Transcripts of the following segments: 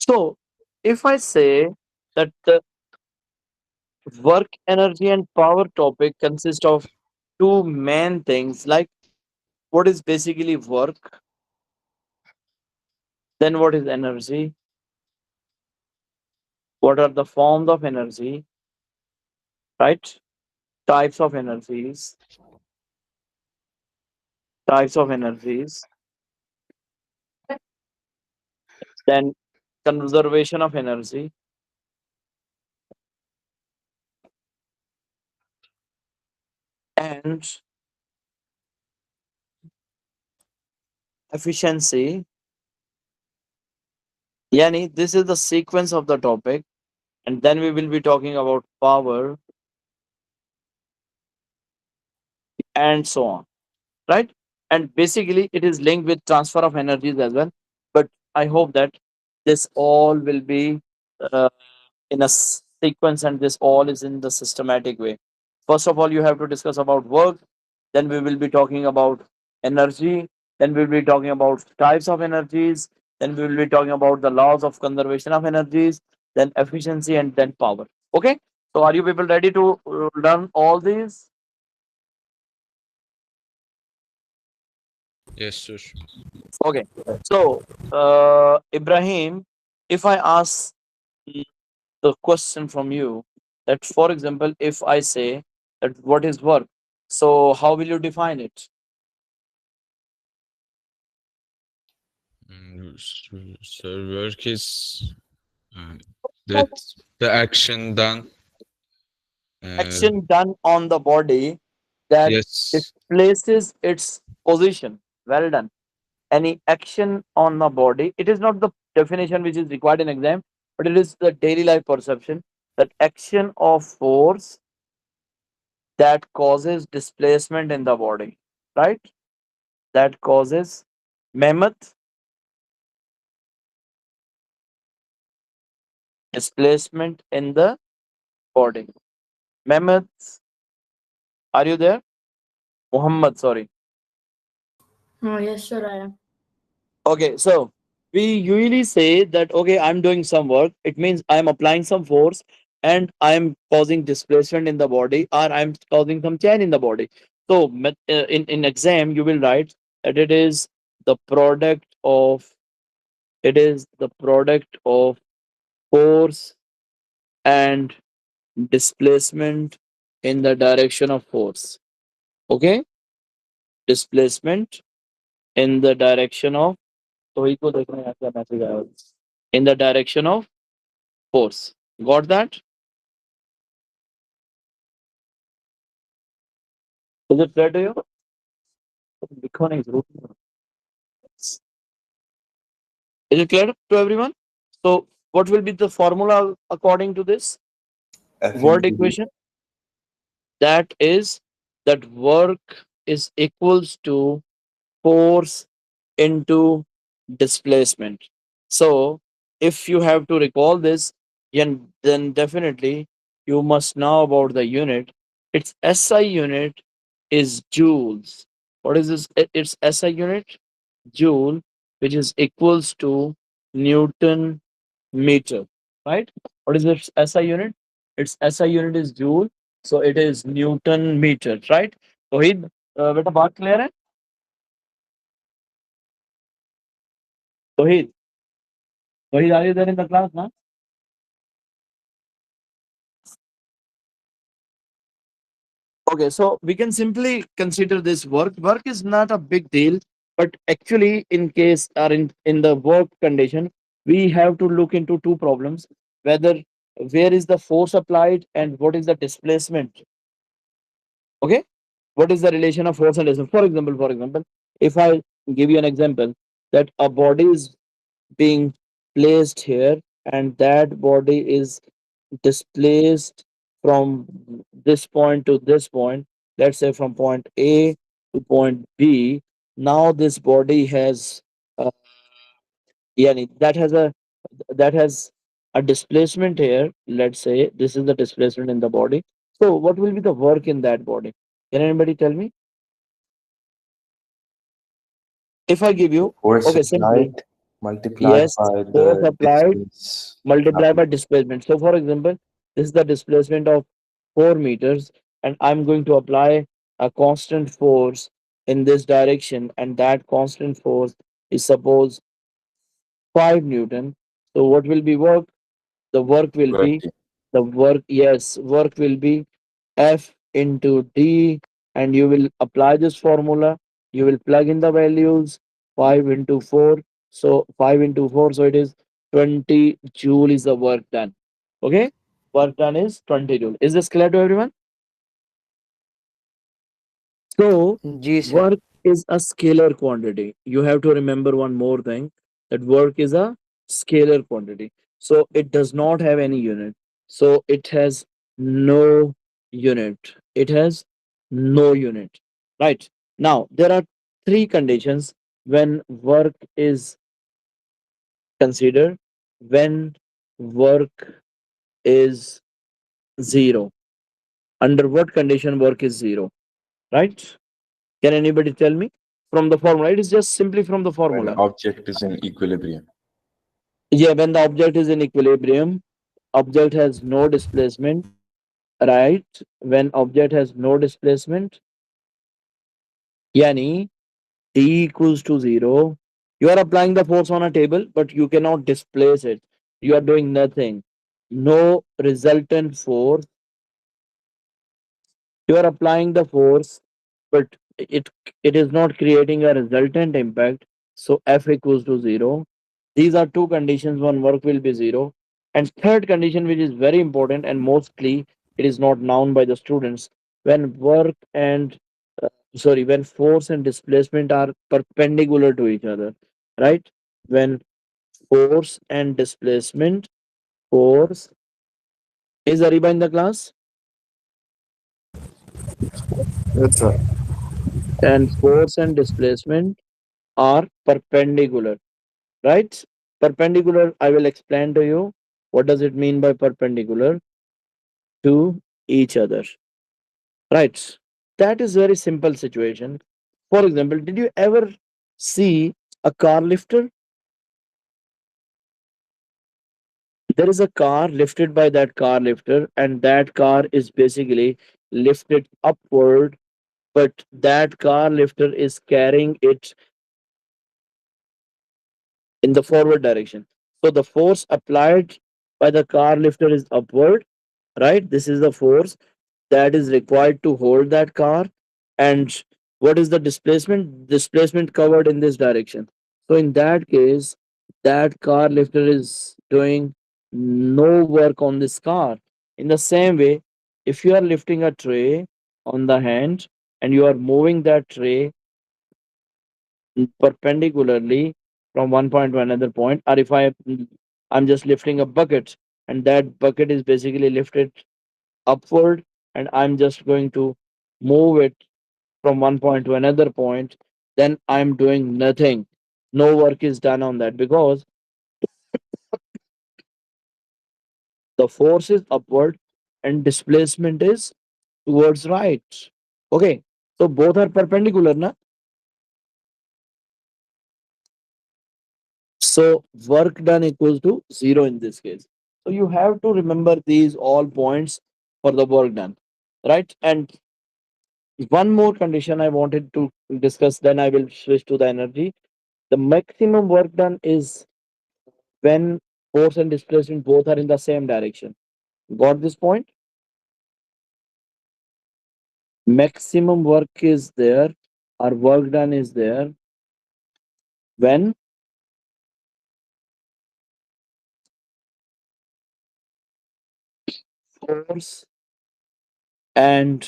So, if I say that the work, energy, and power topic consists of two main things, like what is basically work, then what is energy, what are the forms of energy, right? Types of energies, types of energies, then conservation of energy, and efficiency. Yani, this is the sequence of the topic, and then we will be talking about power and so on, right? And basically, it is linked with transfer of energies as well. But I hope that this all will be uh, in a sequence, and this all is in the systematic way. First of all, you have to discuss about work, then we will be talking about energy, then we will be talking about types of energies, then we will be talking about the laws of conservation of energies, then efficiency, and then power. Okay, so are you people ready to learn all these? Yes, sir. Okay, so Ibrahim, if I ask the question from you, that for example, if I say that what is work, so how will you define it? So work is uh, that the action done. Uh, Action done on the body that yes. displaces its position. Well done. Any action on the body, it is not the definition which is required in exam, but it is the daily life perception, that action of force that causes displacement in the body, right? That causes mammoth displacement in the body. Mammoth, are you there? Muhammad, sorry. Oh, yes, sure, I am. Okay, so we usually say that okay, I'm doing some work. It means I'm applying some force and I'm causing displacement in the body, or I'm causing some change in the body. So in exam you will write that the product of it is the product of force and displacement in the direction of force. Okay, displacement in the direction of, तो वही को देखना है यहाँ क्या message आया हुआ है. In the direction of force. Got that? Is it clear to you? लिखो नहीं जरूर. Is it clear to everyone? So, what will be the formula according to this word FMCG. equation? That is that work is equals to force into displacement. So, if you have to recall this, then definitely you must know about the unit. Its SI unit is joules. What is this? Its SI unit? Joule, which is equals to Newton meter, right? What is its SI unit? Its SI unit is joule, so it is Newton meter, right? Tohid, beta baat clear hai? Tohid, Tohid, are you there in the class, na? Okay, so we can simply consider this work. Work is not a big deal, but actually, in case or in the work condition, we have to look into two problems: whether where is the force applied and what is the displacement. Okay, what is the relation of force and displacement? For example, if I give you an example that a body is being placed here and that body is displaced from this point to this point, let's say from point A to point B. Now this body has uh, that has a displacement here. Let's say this is the displacement in the body. So what will be the work in that body? Can anybody tell me? If I give The you, force okay, simply, applied. multiplied Yes, by force the applied distance multiplied traveled. by displacement. So, for example, this is the displacement of 4 meters, and I'm going to apply a constant force in this direction, and that constant force is suppose 5 Newton. So, what will be work? The work will be Correct. work will be F into D, and you will apply this formula. You will plug in the values 5 into 4. So 5 into 4, so it is 20 joule is the work done. Okay, work done is 20 joule. Is this clear to everyone? So, जी sir. work is a scalar quantity. You have to remember one more thing, that work is a scalar quantity. So, it does not have any unit. So, it has no unit. It has no unit. Right. Now, there are three conditions when work is considered. When work is zero. Under what condition work is zero? Right? Can anybody tell me? From the formula. It is just simply from the When formula. object is in equilibrium. Yeah, when the object is in equilibrium, object has no displacement, right? When object has no displacement, yani D equals to zero. You are applying the force on a table, but you cannot displace it. You are doing nothing. No resultant force. You are applying the force, but it is not creating a resultant impact. So F equals to zero. These are two conditions when work will be zero. And third condition, which is very important and mostly it is not known by the students, when work and when force and displacement are perpendicular to each other, right? When force and displacement, force is Ariba in the class, Yes, sir. and force and displacement are perpendicular, right? Perpendicular, I will explain to you what does it mean by perpendicular to each other, right? That is very simple situation. For example, did you ever see a car lifter? There is a car lifted by that car lifter, and that car is basically lifted upward, but that car lifter is carrying it in the forward direction. So the force applied by the car lifter is upward, right? This is the force that is required to hold that car. And what is the displacement? Displacement covered in this direction. So in that case, that car lifter is doing no work on this car. In the same way, if you are lifting a tray on the hand and you are moving that tray perpendicularly from one point to another point, or if I'm just lifting a bucket and that bucket is basically lifted upward, and I'm just going to move it from one point to another point, then I'm doing nothing. No work is done on that because the force is upward and displacement is towards right. Okay, so both are perpendicular, na? So work done equals to zero in this case. So you have to remember these all points for the work done, right? And one more condition I wanted to discuss, then I will switch to the energy. The maximum work done is when force and displacement both are in the same direction. Got this point? Maximum work is there, or work done is there when force and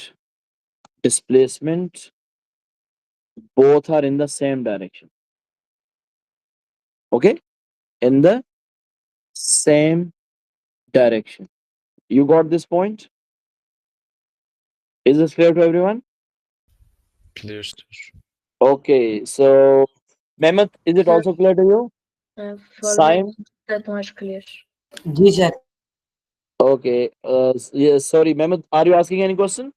displacement both are in the same direction. Okay? In the same direction. You got this point? Is this clear to everyone? Clear, sir. Okay, so Mehmet, is it Sir, also clear to you? for me, Sime? it's not that much clear. जी sir. Okay. Yes, sorry, Mehmet, are you asking any question?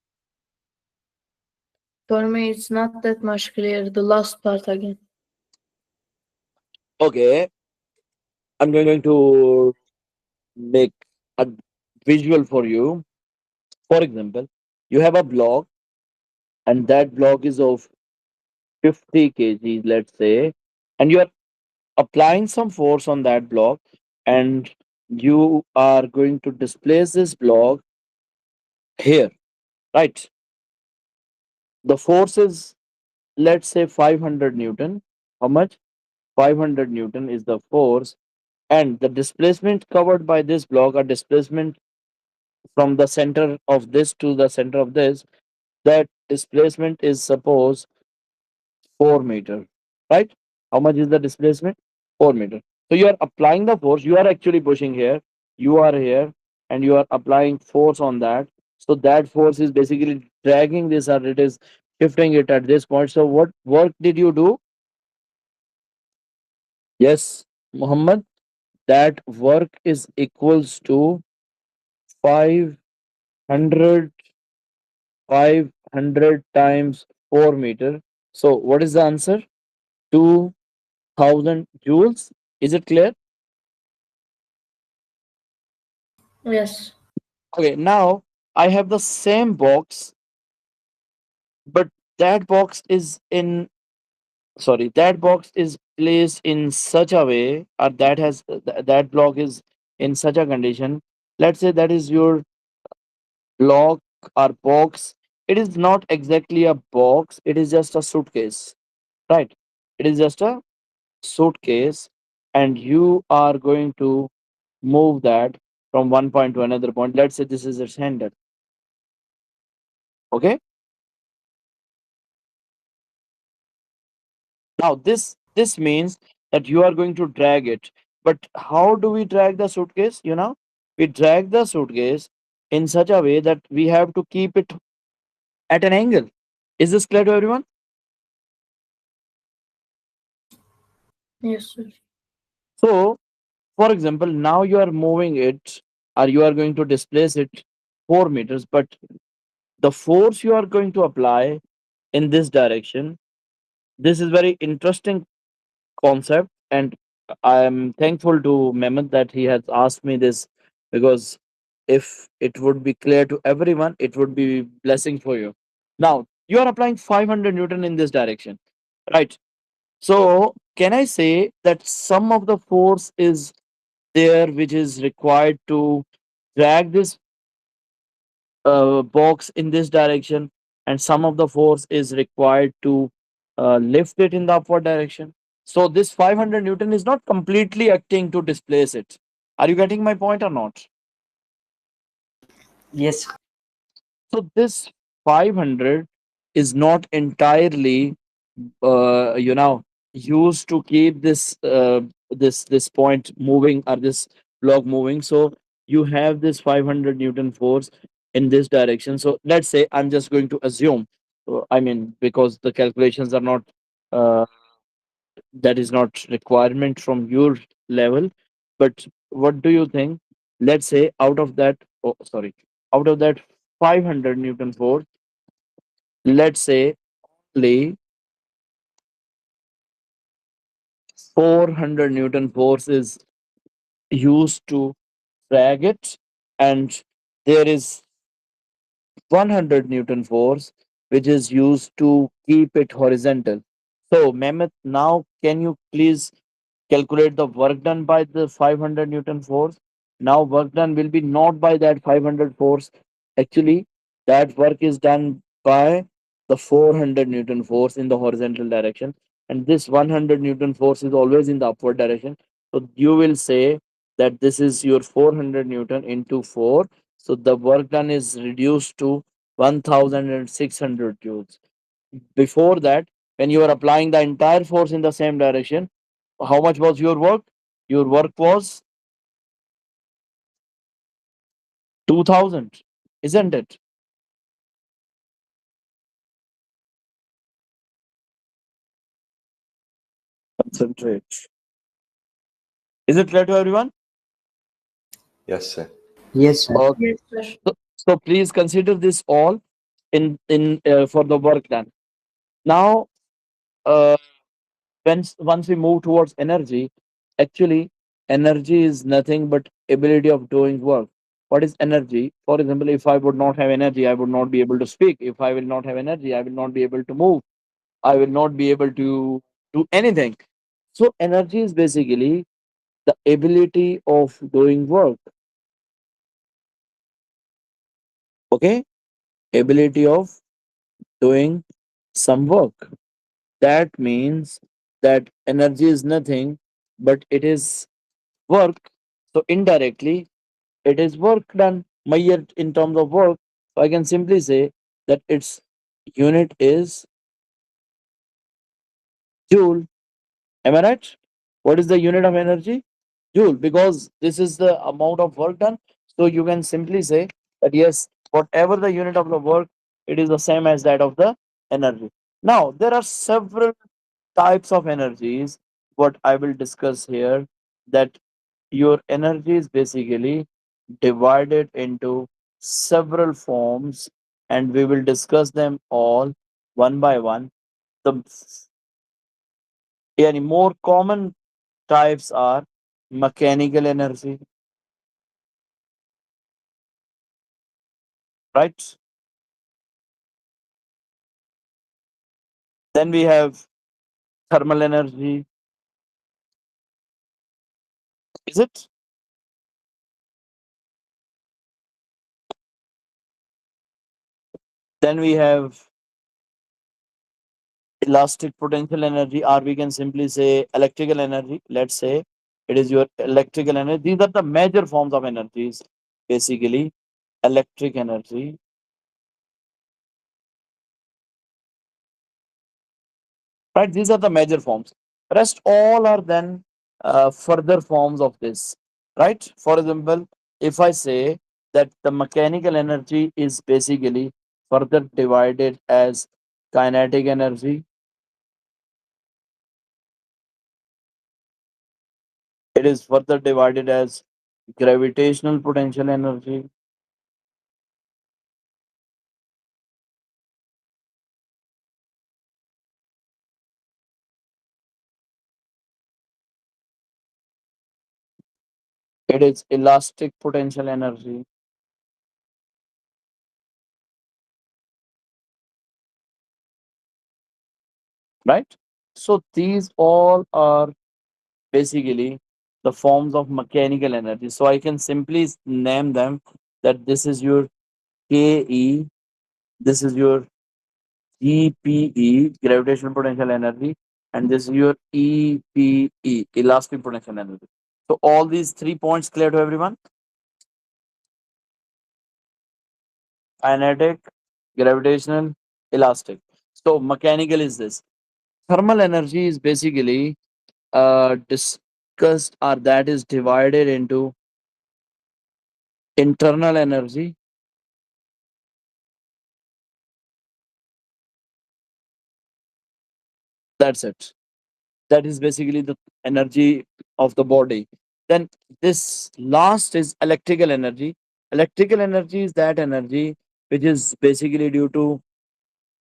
For me, it's not that much clear. The last part again. Okay. I'm going to make a visual for you. For example, you have a block, and that block is of 50 kgs, let's say, and you are applying some force on that block, and you are going to displace this block here, right? The force is, let's say, 500 Newton. How much? 500 Newton is the force, and the displacement covered by this block, a displacement from the center of this to the center of this, that displacement is suppose 4 meter, right? How much is the displacement? 4 meter. So you are applying the force, you are actually pushing here, you are here, and you are applying force on that. So that force is basically dragging this, or it is shifting it at this point. So what work did you do? Yes, Muhammad, that work is equals to 500 500 times 4 meter. So what is the answer? 2000 joules. Is it clear? Yes. Okay, now I have the same box, but that box is in, sorry, that box is placed in such a way, or that has that block is in such a condition. Let's say that is your block or box. It is not exactly a box, it is just a suitcase, right? It is just a suitcase, and you are going to move that from one point to another point. Let's say this is its handle. Okay, now this means that you are going to drag it. But how do we drag the suitcase? We drag the suitcase in such a way that we have to keep it at an angle. Is this clear to everyone? Yes, sir. So for example, now you are moving it, or you are going to displace it 4 meters, but the force you are going to apply in this direction, this is very interesting concept, and I am thankful to Mehmet that he has asked me this, because if it would be clear to everyone, it would be blessing for you. Now you are applying 500 Newton in this direction, right? So can I say that some of the force is there which is required to drag this box in this direction, and some of the force is required to lift it in the upward direction. So this 500 Newton is not completely acting to displace it. Are you getting my point or not? Yes. So this 500 is not entirely used to keep this point moving, or this block moving. So you have this 500 Newton force in this direction. So let's say I'm just going to assume, I mean, because the calculations are not uh, that is not requirement from your level, but what do you think? Let's say out of that, oh sorry, out of that 500 Newton force, let's say only 400 Newton force is used to drag it, and there is 100 Newton force which is used to keep it horizontal. So Mehmet, now can you please calculate the work done by the 500 Newton force? Now work done will be not by that 500 force. Actually, that work is done by the 400 Newton force in the horizontal direction, and this 100 Newton force is always in the upward direction. So you will say that this is your 400 Newton into 4. So the work done is reduced to 1600 joules. Before that, when you are applying the entire force in the same direction, how much was your work? Your work was 2000, isn't it? Concentrate. Is it clear to everyone? Yes, sir. Yes, sir. Okay. Yes, sir. So please consider this all in for the work done. Now, uh, once we move towards energy, actually energy is nothing but ability of doing work. What is energy? For example, if I would not have energy, I would not be able to speak. If I will not have energy, I will not be able to move. I will not be able to do anything. So energy is basically the ability of doing work. Okay, ability of doing some work. That means that energy is nothing but it is work. So indirectly, it is work done measured in terms of work. So I can simply say that its unit is joule. Am I right? What is the unit of energy? Joule, because this is the amount of work done. So you can simply say that yes, whatever the unit of the work, it is the same as that of the energy. Now, there are several types of energies. What I will discuss here, that your energy is basically divided into several forms, and we will discuss them all one by one. The any more common types are mechanical energy, right? Then we have thermal energy. Is it? Then we have elastic potential energy, or we can simply say electrical energy. Let's say it is your electrical energy. These are the major forms of energies, basically. Electric energy, right? These are the major forms. Rest all are then further forms of this, right? For example, if I say that the mechanical energy is basically further divided as kinetic energy, it is further divided as gravitational potential energy, it is elastic potential energy, right? So these all are basically the forms of mechanical energy. So I can simply name them that this is your KE, this is your GPE, gravitational potential energy, and this is your EPE, elastic potential energy. So all these 3 points clear to everyone? Kinetic, gravitational, elastic. So mechanical is this. Thermal energy is basically discussed, or that is divided into internal energy. That's it. That is basically the energy of the body. Then this last is electrical energy. Electrical energy is that energy which is basically due to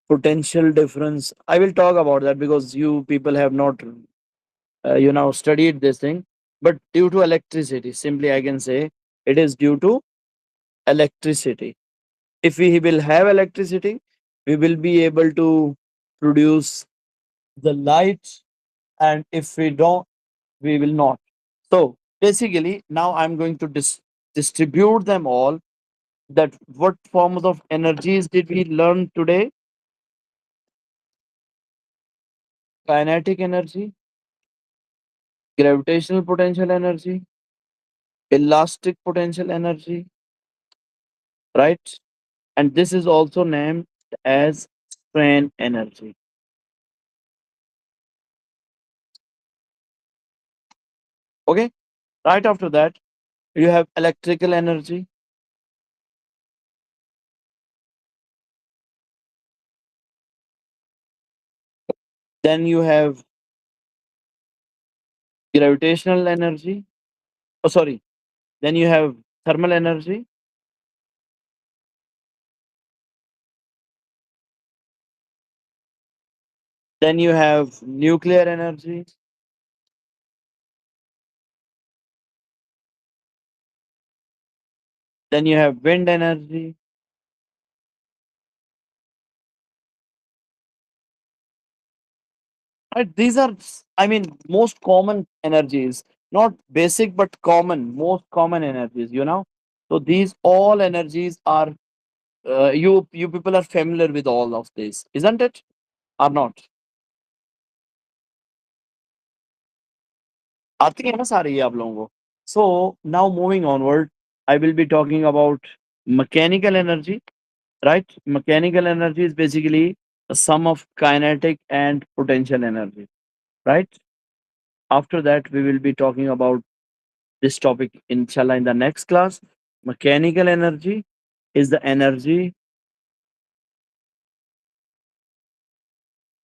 potential difference. I will talk about that because you people have not studied this thing, but due to electricity, simply I can say it is due to electricity. If we will have electricity, we will be able to produce the light, and if we don't, we will not. So basically, now I'm going to distribute them all. That what forms of energies did we learn today? Kinetic energy, gravitational potential energy, elastic potential energy, right? And this is also named as strain energy. Okay. Right after that, you have electrical energy. Then you have gravitational energy. Oh, sorry. Then you have thermal energy. Then you have nuclear energy. Then you have wind energy. Right? These are, I mean, most common energies, not basic but common, most common energies. So these all energies are you people are familiar with all of this, isn't it? Or not? आती है ना सारी ये आप लोगों को. So now moving onward, I will be talking about mechanical energy. Right? Mechanical energy is basically a sum of kinetic and potential energy. Right? After that, we will be talking about this topic inshallah in the next class. Mechanical energy is the energy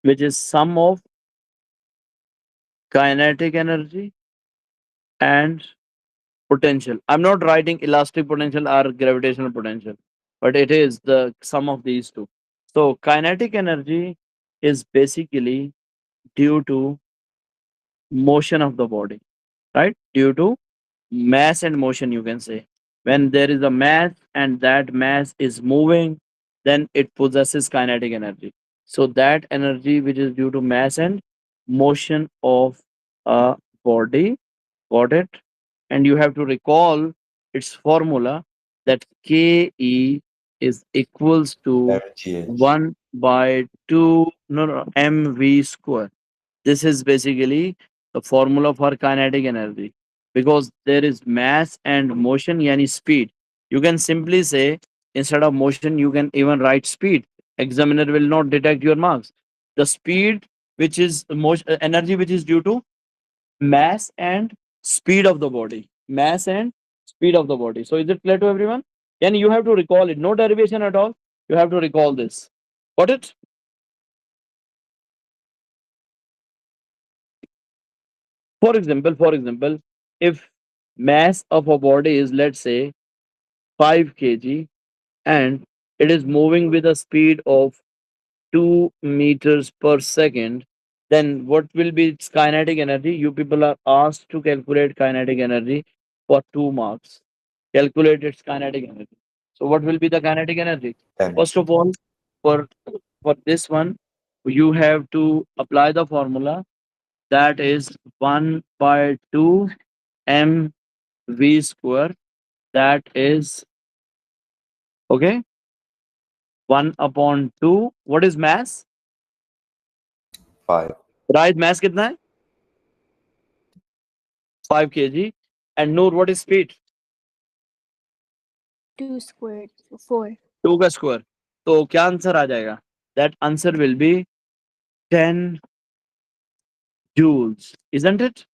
which is sum of kinetic energy and potential. I'm not writing elastic potential or gravitational potential, but it is the sum of these two. So kinetic energy is basically due to motion of the body, right? Due to mass and motion, you can say. When there is a mass and that mass is moving, then it possesses kinetic energy. So that energy which is due to mass and motion of a body, got it? And you have to recall its formula, that Ke is equals to MGH. 1 by 2 no mv square. This is basically the formula for kinetic energy, because there is mass and motion, yani speed. You can simply say, instead of motion, you can even write speed. Examiner will not detect your marks. The speed, which is motion, energy which is due to mass and speed of the body. Mass and speed of the body. So is it clear to everyone? And you have to recall it. No derivation at all. You have to recall this. Got it? For example, if mass of a body is, let's say, 5 kg, and it is moving with a speed of 2 meters per second, then what will be its kinetic energy? You people are asked to calculate kinetic energy for 2 marks. Calculate its kinetic energy. So what will be the kinetic energy? M. First of all, for this one, you have to apply the formula, that is 1 by 2 m v square, that is okay 1 upon 2. What is mass? 5. Right, mass कितना है? 5 kg. And Noor, what is speed? 2 squared, 4. 2 का square. तो क्या answer आ जाएगा? That answer will be 10 joules, isn't it?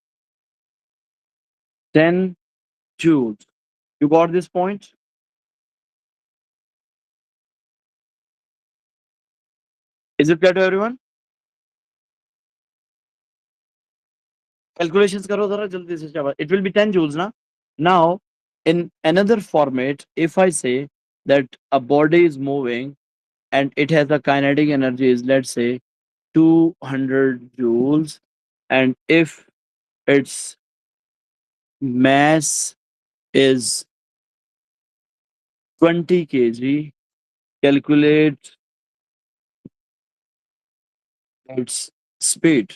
10 joules. You got this point? Is it clear to everyone? Calculations करो जरा जल्दी से शाबाश. It will be 10 joules ना? Now, in another format, if I say that a body is moving and it has a kinetic energy is, let's say, 200 joules, and if its mass is 20 kg, calculate its speed.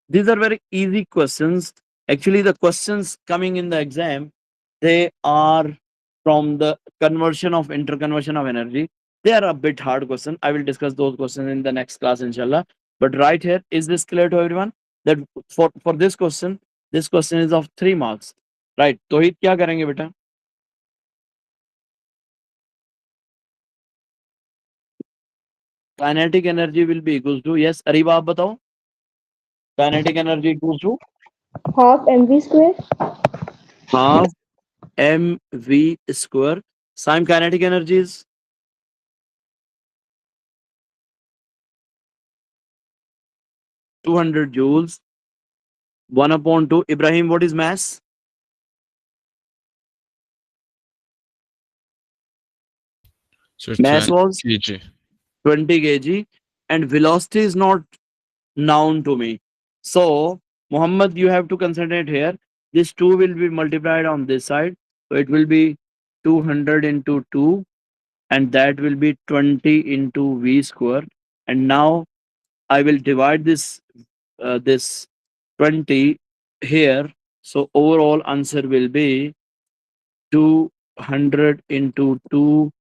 These are very easy questions. Actually, the questions coming in the exam, they are from the conversion of interconversion of energy. They are a bit hard question. I will discuss those questions in the next class, inshallah. But right here, is this clear to everyone? That for this question is of 3 marks. Right. तो हित क्या करेंगे बेटा? Kinetic energy will be equals to, yes, Areeba आप बताओ. Kinetic energy equals to Half mv square. half mv square. Sine kinetic energy is 200 joules. 1 upon 2. Ibrahim, what is mass? So it's Mass 20 was kg. 20 kg, and velocity is not known to me. So, Muhammad, you have to concentrate here. This 2 will be multiplied on this side. So it will be 200 into 2, and that will be 20 into v square. And now I will divide this 20 here. So overall answer will be 200 into 2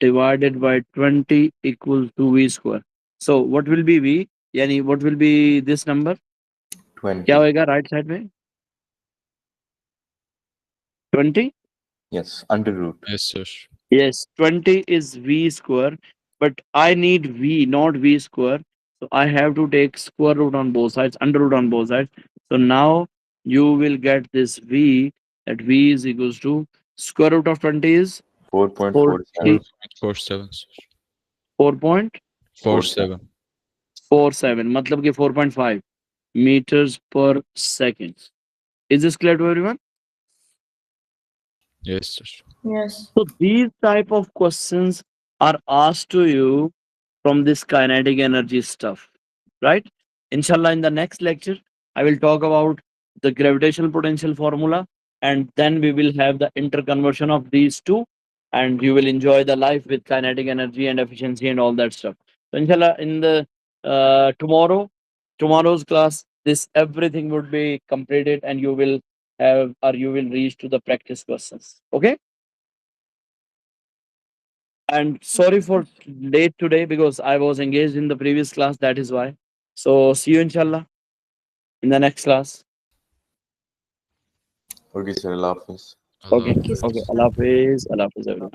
divided by 20 equals to v square. So what will be v? Yani what will be this number? क्या 20. होएगा right side में? 20? Yes, under root. Yes, sir. Yes, 20 is v square, but I need v, not v square. So I have to take square root on both sides, under root on both sides. So now you will get this v, that v is equals to square root of 20 is 4.47. 4.47, sir. 4.47. 47. मतलब कि 4.5 meters per second. Is this clear to everyone? Yes, sir. Yes. So these type of questions are asked to you from this kinetic energy stuff, right? Inshallah, in the next lecture, I will talk about the gravitational potential formula, and then we will have the interconversion of these two, and you will enjoy the life with kinetic energy and efficiency and all that stuff. So inshallah, in the tomorrow's class, this everything would be completed, and you will have, or you will reach to the practice questions. Okay. And sorry for late today because I was engaged in the previous class. That is why. So see you inshallah in the next class. Okay, sir. Allah Hafiz. Allah Okay. Hafiz. Okay. Allah Hafiz. Allah Hafiz everyone.